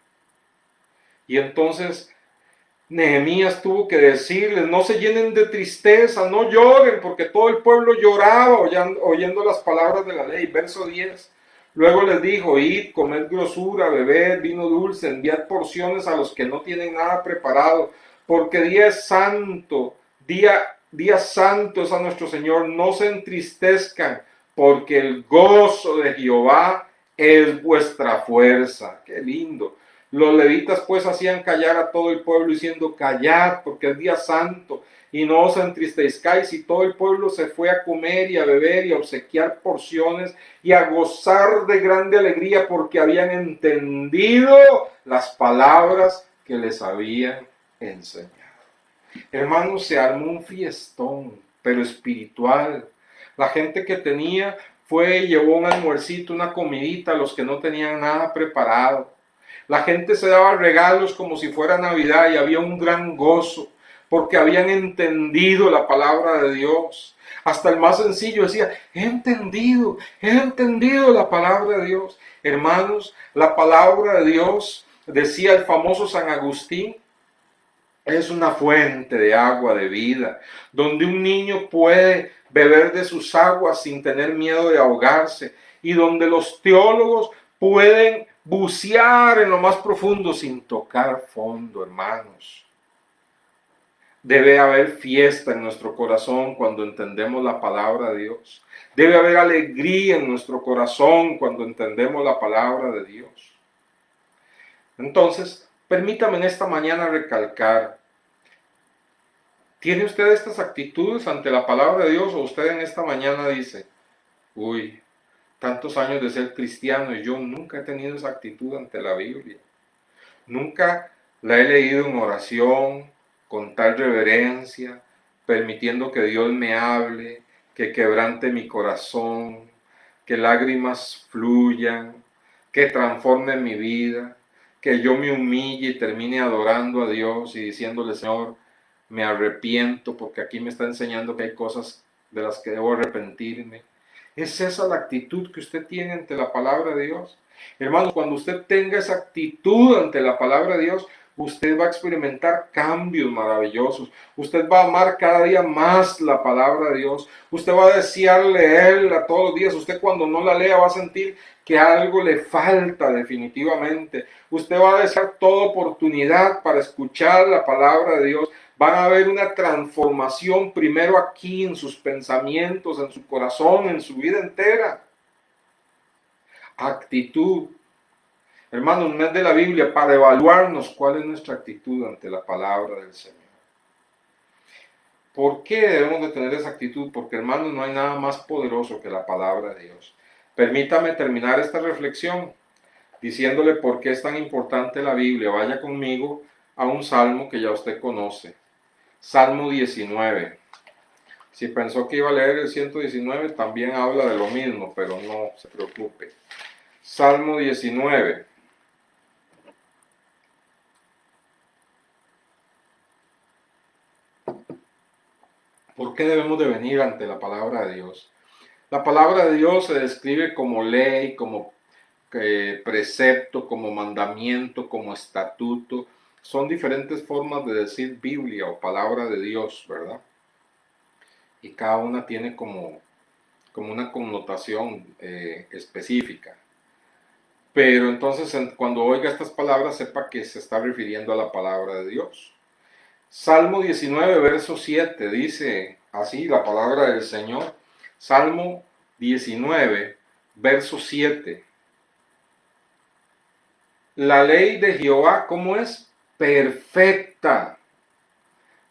Y entonces Nehemías tuvo que decirles, no se llenen de tristeza, no lloren, porque todo el pueblo lloraba oyendo las palabras de la ley. Verso 10. Luego les dijo, id, comed grosura, bebed vino dulce, enviad porciones a los que no tienen nada preparado, porque día es santo, día santo es a nuestro Señor, no se entristezcan, porque el gozo de Jehová es vuestra fuerza. Qué lindo. Los levitas pues hacían callar a todo el pueblo diciendo, callad porque es día santo y no os entristezcáis. Y todo el pueblo se fue a comer y a beber y a obsequiar porciones y a gozar de grande alegría porque habían entendido las palabras que les habían enseñado. Hermanos, se armó un fiestón, pero espiritual. La gente que tenía fue y llevó un almuercito, una comidita a los que no tenían nada preparado. La gente se daba regalos como si fuera Navidad y había un gran gozo porque habían entendido la palabra de Dios. Hasta el más sencillo decía, he entendido la palabra de Dios. Hermanos, la palabra de Dios, decía el famoso San Agustín, es una fuente de agua de vida, donde un niño puede beber de sus aguas sin tener miedo de ahogarse y donde los teólogos pueden bucear en lo más profundo sin tocar fondo, hermanos. Debe haber fiesta en nuestro corazón cuando entendemos la palabra de Dios. Debe haber alegría en nuestro corazón cuando entendemos la palabra de Dios. Entonces, permítame en esta mañana recalcar, ¿tiene usted estas actitudes ante la palabra de Dios o usted en esta mañana dice, uy, tantos años de ser cristiano y yo nunca he tenido esa actitud ante la Biblia? Nunca la he leído en oración, con tal reverencia, permitiendo que Dios me hable, que quebrante mi corazón, que lágrimas fluyan, que transforme mi vida, que yo me humille y termine adorando a Dios y diciéndole, Señor, me arrepiento porque aquí me está enseñando que hay cosas de las que debo arrepentirme. ¿Es esa la actitud que usted tiene ante la palabra de Dios? Hermanos, cuando usted tenga esa actitud ante la palabra de Dios, usted va a experimentar cambios maravillosos. Usted va a amar cada día más la palabra de Dios. Usted va a desear leerla todos los días. Usted cuando no la lea va a sentir que algo le falta definitivamente. Usted va a desear toda oportunidad para escuchar la palabra de Dios. Van a haber una transformación primero aquí en sus pensamientos, en su corazón, en su vida entera. Actitud. Hermanos, no es de la Biblia para evaluarnos cuál es nuestra actitud ante la palabra del Señor. ¿Por qué debemos de tener esa actitud? Porque, hermanos, no hay nada más poderoso que la palabra de Dios. Permítame terminar esta reflexión diciéndole por qué es tan importante la Biblia. Vaya conmigo a un salmo que ya usted conoce. Salmo 19. Si pensó que iba a leer el 119, también habla de lo mismo, pero no se preocupe. Salmo 19. ¿Por qué debemos de venir ante la palabra de Dios? La palabra de Dios se describe como ley, como precepto, como mandamiento, como estatuto. Son diferentes formas de decir Biblia o palabra de Dios, ¿verdad? Y cada una tiene como una connotación específica. Pero entonces cuando oiga estas palabras sepa que se está refiriendo a la palabra de Dios. Salmo 19, verso 7 dice así la palabra del Señor. Salmo 19, verso 7. La ley de Jehová, ¿cómo es? Perfecta.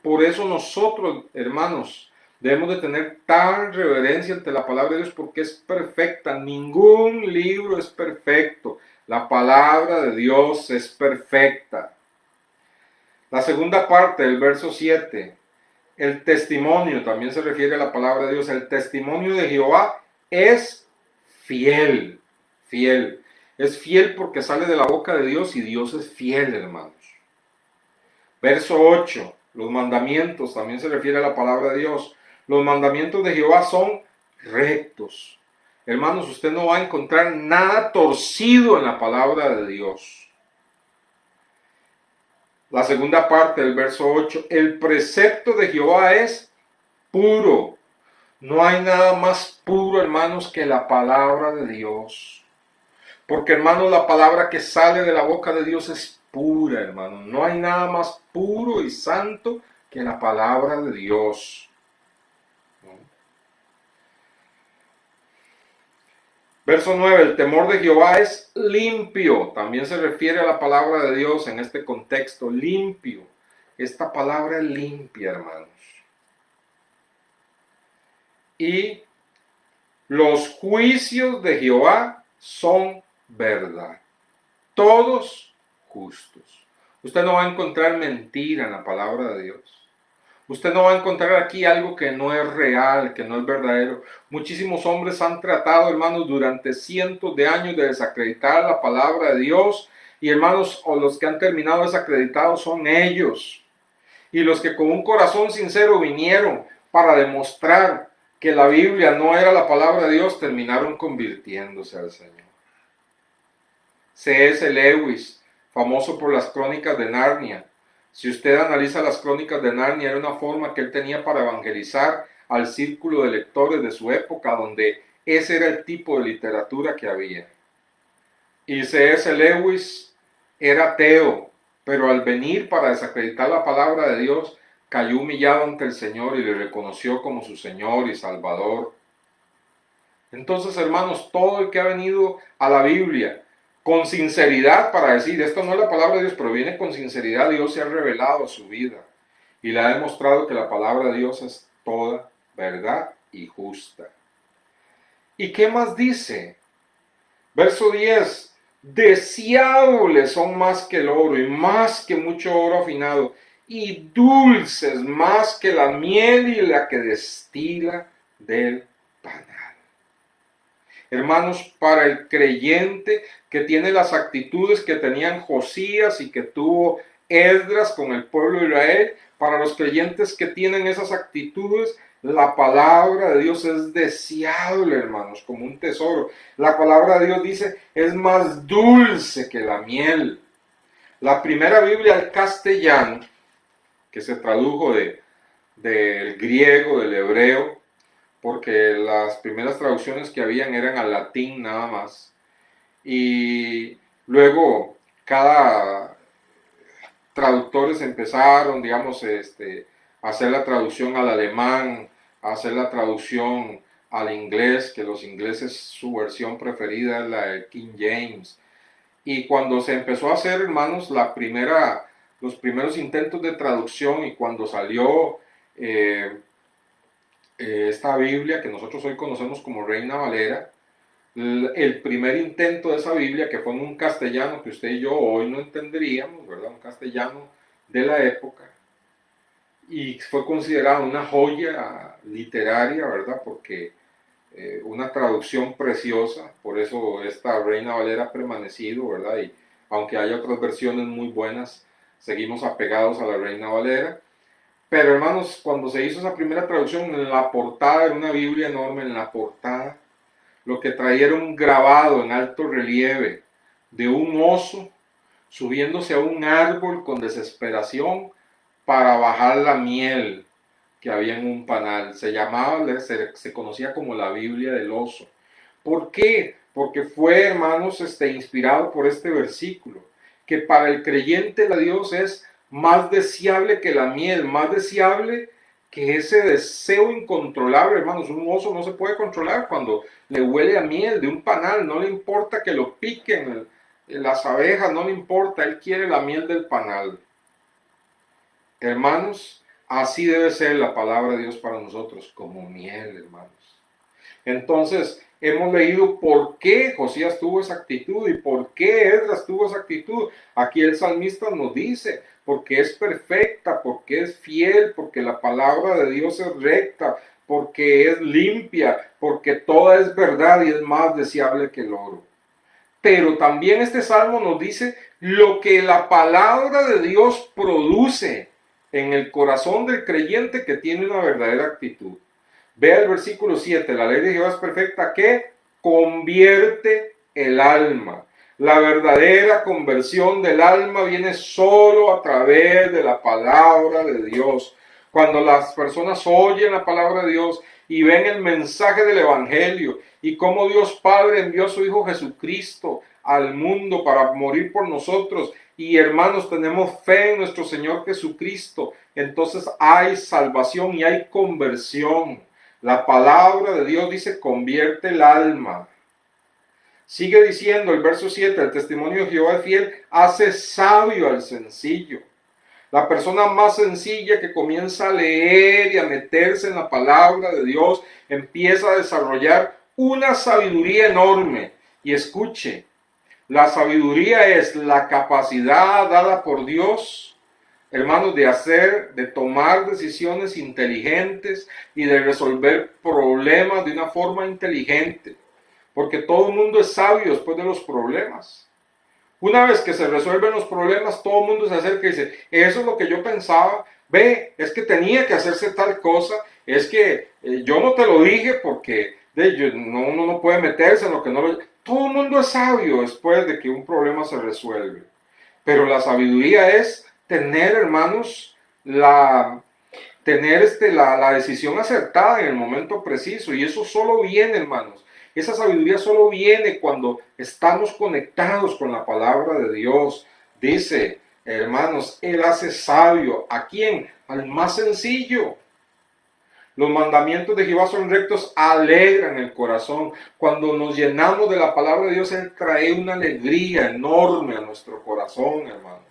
Por eso nosotros, hermanos, debemos de tener tal reverencia ante la palabra de Dios porque es perfecta. Ningún libro es perfecto. La palabra de Dios es perfecta. La segunda parte del verso 7. El testimonio, también se refiere a la palabra de Dios. El testimonio de Jehová es fiel. Fiel. Es fiel porque sale de la boca de Dios y Dios es fiel, hermanos. Verso 8. Los mandamientos, también se refiere a la palabra de Dios. Los mandamientos de Jehová son rectos. Hermanos, usted no va a encontrar nada torcido en la palabra de Dios. La segunda parte del verso 8. El precepto de Jehová es puro. No hay nada más puro, hermanos, que la palabra de Dios. Porque, hermanos, la palabra que sale de la boca de Dios es pura, hermanos. No hay nada más puro y santo que la palabra de Dios. Verso 9. El temor de Jehová es limpio. También se refiere a la palabra de Dios en este contexto. Limpio. Esta palabra es limpia, hermanos. Y los juicios de Jehová son verdad. Todos justos. Usted no va a encontrar mentira en la palabra de Dios. Usted no va a encontrar aquí algo que no es real, que no es verdadero. Muchísimos hombres han tratado, hermanos, durante cientos de años de desacreditar la palabra de Dios. Y hermanos, o los que han terminado desacreditados son ellos. Y los que con un corazón sincero vinieron para demostrar que la Biblia no era la palabra de Dios, terminaron convirtiéndose al Señor. C.S. Lewis, famoso por las crónicas de Narnia. Si usted analiza las crónicas de Narnia, era una forma que él tenía para evangelizar al círculo de lectores de su época, donde ese era el tipo de literatura que había. Y C.S. Lewis era ateo, pero al venir para desacreditar la palabra de Dios, cayó humillado ante el Señor y le reconoció como su Señor y Salvador. Entonces, hermanos, todo el que ha venido a la Biblia con sinceridad para decir, esto no es la palabra de Dios, pero viene con sinceridad, Dios se ha revelado a su vida y le ha demostrado que la palabra de Dios es toda verdad y justa. ¿Y qué más dice? Verso 10. Deseables son más que el oro y más que mucho oro afinado, y dulces más que la miel y la que destila del panal. Hermanos, para el creyente que tiene las actitudes que tenían Josías y que tuvo Esdras con el pueblo de Israel, para los creyentes que tienen esas actitudes, la palabra de Dios es deseable, hermanos, como un tesoro. La palabra de Dios dice, es más dulce que la miel. La primera Biblia al castellano, que se tradujo del griego, del hebreo, porque las primeras traducciones que habían eran al latín nada más. Y luego cada traductores empezaron, digamos, a hacer la traducción al alemán, a hacer la traducción al inglés, que los ingleses su versión preferida es la de King James. Y cuando se empezó a hacer, hermanos, los primeros intentos de traducción y cuando salió esta Biblia que nosotros hoy conocemos como Reina Valera, el primer intento de esa Biblia, que fue en un castellano que usted y yo hoy no entenderíamos, ¿verdad? Un castellano de la época, y fue considerada una joya literaria, ¿verdad? Porque una traducción preciosa, por eso esta Reina Valera ha permanecido, ¿verdad? Y aunque haya otras versiones muy buenas, seguimos apegados a la Reina Valera. Pero hermanos, cuando se hizo esa primera traducción, en la portada, era una Biblia enorme, en la portada, lo que traía era un grabado en alto relieve de un oso subiéndose a un árbol con desesperación para bajar la miel que había en un panal. Se conocía como la Biblia del oso. ¿Por qué? Porque fue, hermanos, inspirado por este versículo, que para el creyente la Dios es más deseable que la miel, más deseable que ese deseo incontrolable, hermanos. Un oso no se puede controlar cuando le huele a miel de un panal, no le importa que lo piquen las abejas, no le importa, él quiere la miel del panal. Hermanos, así debe ser la palabra de Dios para nosotros, como miel, hermanos. Entonces, hemos leído por qué Josías tuvo esa actitud y por qué Esdras tuvo esa actitud. Aquí el salmista nos dice, porque es perfecta, porque es fiel, porque la palabra de Dios es recta, porque es limpia, porque toda es verdad y es más deseable que el oro. Pero también este salmo nos dice lo que la palabra de Dios produce en el corazón del creyente que tiene una verdadera actitud. Vea el versículo 7, la ley de Jehová es perfecta que convierte el alma. La verdadera conversión del alma viene solo a través de la palabra de Dios. Cuando las personas oyen la palabra de Dios y ven el mensaje del Evangelio y cómo Dios Padre envió a su Hijo Jesucristo al mundo para morir por nosotros, y hermanos, tenemos fe en nuestro Señor Jesucristo, entonces hay salvación y hay conversión. La palabra de Dios dice, convierte el alma. Sigue diciendo el verso 7, el testimonio de Jehová es fiel, hace sabio al sencillo. La persona más sencilla que comienza a leer y a meterse en la palabra de Dios, empieza a desarrollar una sabiduría enorme. Y escuche, la sabiduría es la capacidad dada por Dios, hermanos, de tomar decisiones inteligentes y de resolver problemas de una forma inteligente. Porque todo el mundo es sabio después de los problemas. Una vez que se resuelven los problemas, todo el mundo se acerca y dice, eso es lo que yo pensaba, ve, es que tenía que hacerse tal cosa, es que yo no te lo dije porque uno no puede meterse en lo que no lo... Todo el mundo es sabio después de que un problema se resuelve. Pero la sabiduría es tener, hermanos, la decisión acertada en el momento preciso. Y eso solo viene, hermanos. Esa sabiduría solo viene cuando estamos conectados con la palabra de Dios. Dice, hermanos, Él hace sabio. ¿A quién? Al más sencillo. Los mandamientos de Jehová son rectos, alegran el corazón. Cuando nos llenamos de la palabra de Dios, Él trae una alegría enorme a nuestro corazón, hermanos.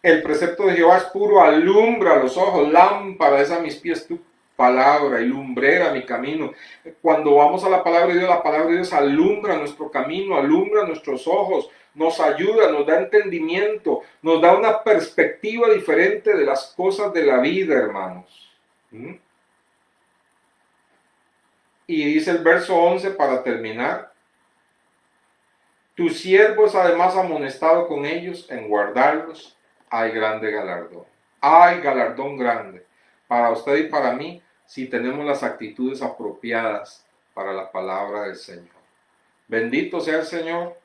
El precepto de Jehová es puro, alumbra los ojos, lámpara es a mis pies tu palabra y lumbrera mi camino. Cuando vamos a la palabra de Dios alumbra nuestro camino, alumbra nuestros ojos, nos ayuda, nos da entendimiento, nos da una perspectiva diferente de las cosas de la vida, hermanos. Y dice el verso 11 para terminar, tu siervo es además amonestado con ellos en guardarlos, hay grande galardón. Hay galardón grande para usted y para mí si tenemos las actitudes apropiadas para la palabra del Señor. Bendito sea el Señor,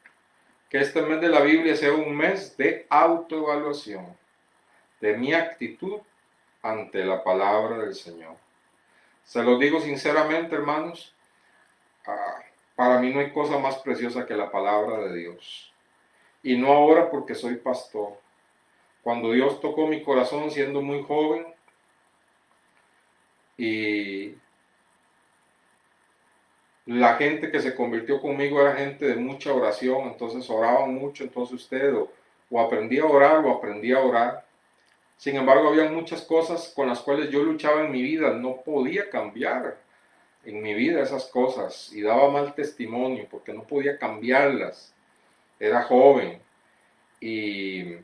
que este mes de la Biblia sea un mes de autoevaluación de mi actitud ante la palabra del Señor. Se lo digo sinceramente, hermanos, para mí no hay cosa más preciosa que la palabra de Dios. Y no ahora porque soy pastor. Cuando Dios tocó mi corazón siendo muy joven y la gente que se convirtió conmigo era gente de mucha oración, entonces oraban mucho, entonces usted o aprendía a orar o aprendía a orar. Sin embargo, había muchas cosas con las cuales yo luchaba en mi vida, no podía cambiar en mi vida esas cosas y daba mal testimonio porque no podía cambiarlas. Era joven y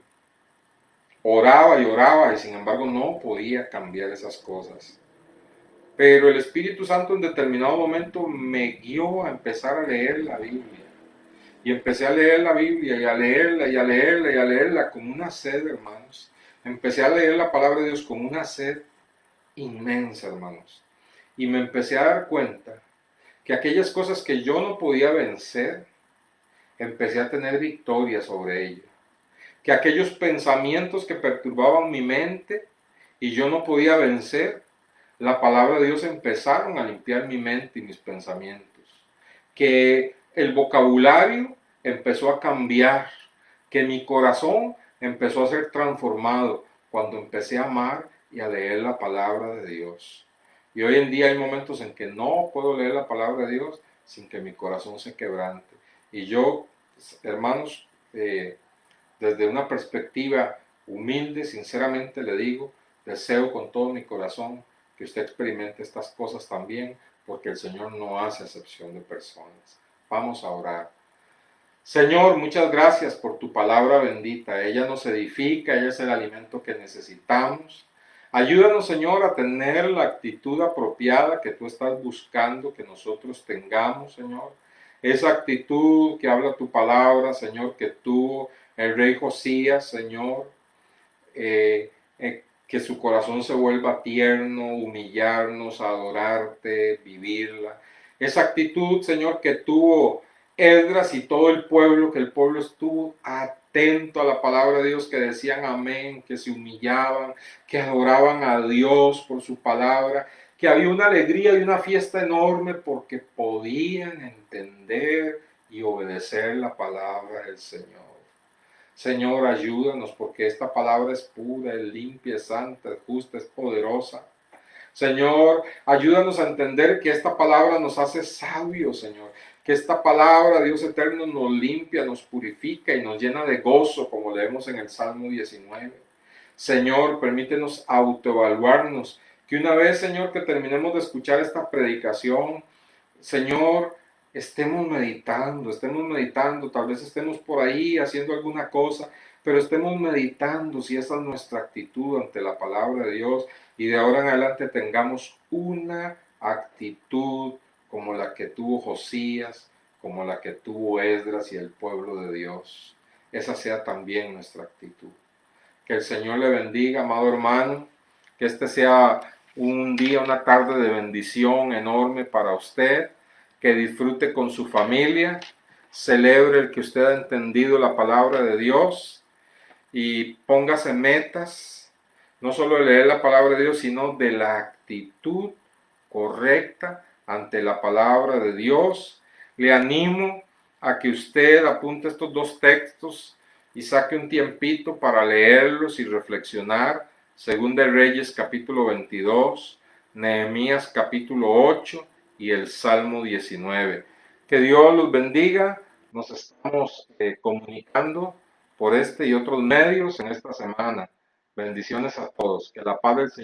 oraba y sin embargo no podía cambiar esas cosas. Pero el Espíritu Santo en determinado momento me guió a empezar a leer la Biblia. Y empecé a leer la Biblia y a leerla y a leerla y a leerla con una sed, hermanos. empecé a leer la palabra de Dios con una sed inmensa, hermanos. Y me empecé a dar cuenta que aquellas cosas que yo no podía vencer, empecé a tener victoria sobre ellas. Que aquellos pensamientos que perturbaban mi mente y yo no podía vencer, la palabra de Dios empezaron a limpiar mi mente y mis pensamientos. Que el vocabulario empezó a cambiar, que mi corazón empezó a ser transformado cuando empecé a amar y a leer la palabra de Dios. Y hoy en día hay momentos en que no puedo leer la palabra de Dios sin que mi corazón se quebrante. Y yo, hermanos, desde una perspectiva humilde, sinceramente le digo, deseo con todo mi corazón que usted experimente estas cosas también, porque el Señor no hace acepción de personas. Vamos a orar. Señor, muchas gracias por tu palabra bendita. Ella nos edifica, ella es el alimento que necesitamos. Ayúdanos, Señor, a tener la actitud apropiada que tú estás buscando que nosotros tengamos, Señor. Esa actitud que habla tu palabra, Señor, que tuvo el rey Josías, Señor. Que su corazón se vuelva tierno, humillarnos, adorarte, vivirla. Esa actitud, Señor, que tuvo Esdras y todo el pueblo, que el pueblo estuvo atento a la palabra de Dios, que decían amén, que se humillaban, que adoraban a Dios por su palabra, que había una alegría y una fiesta enorme porque podían entender y obedecer la palabra del Señor. Señor, ayúdanos porque esta palabra es pura, es limpia, es santa, es justa, es poderosa. Señor, ayúdanos a entender que esta palabra nos hace sabios, Señor. Que esta palabra, Dios eterno, nos limpia, nos purifica y nos llena de gozo, como leemos en el Salmo 19. Señor, permítenos autoevaluarnos. Que una vez, Señor, que terminemos de escuchar esta predicación, Señor, estemos meditando, tal vez estemos por ahí haciendo alguna cosa, pero estemos meditando si esa es nuestra actitud ante la palabra de Dios y de ahora en adelante tengamos una actitud como la que tuvo Josías, como la que tuvo Esdras y el pueblo de Dios. Esa sea también nuestra actitud. Que el Señor le bendiga, amado hermano, que este sea un día, una tarde de bendición enorme para usted, que disfrute con su familia, celebre el que usted ha entendido la palabra de Dios y póngase metas, no solo de leer la palabra de Dios, sino de la actitud correcta ante la palabra de Dios. Le animo a que usted apunte estos dos textos y saque un tiempito para leerlos y reflexionar. Segunda de Reyes capítulo 22, Nehemías capítulo 8 y el Salmo 19. Que Dios los bendiga. Nos estamos comunicando por este y otros medios en esta semana. Bendiciones a todos. Que la paz del Señor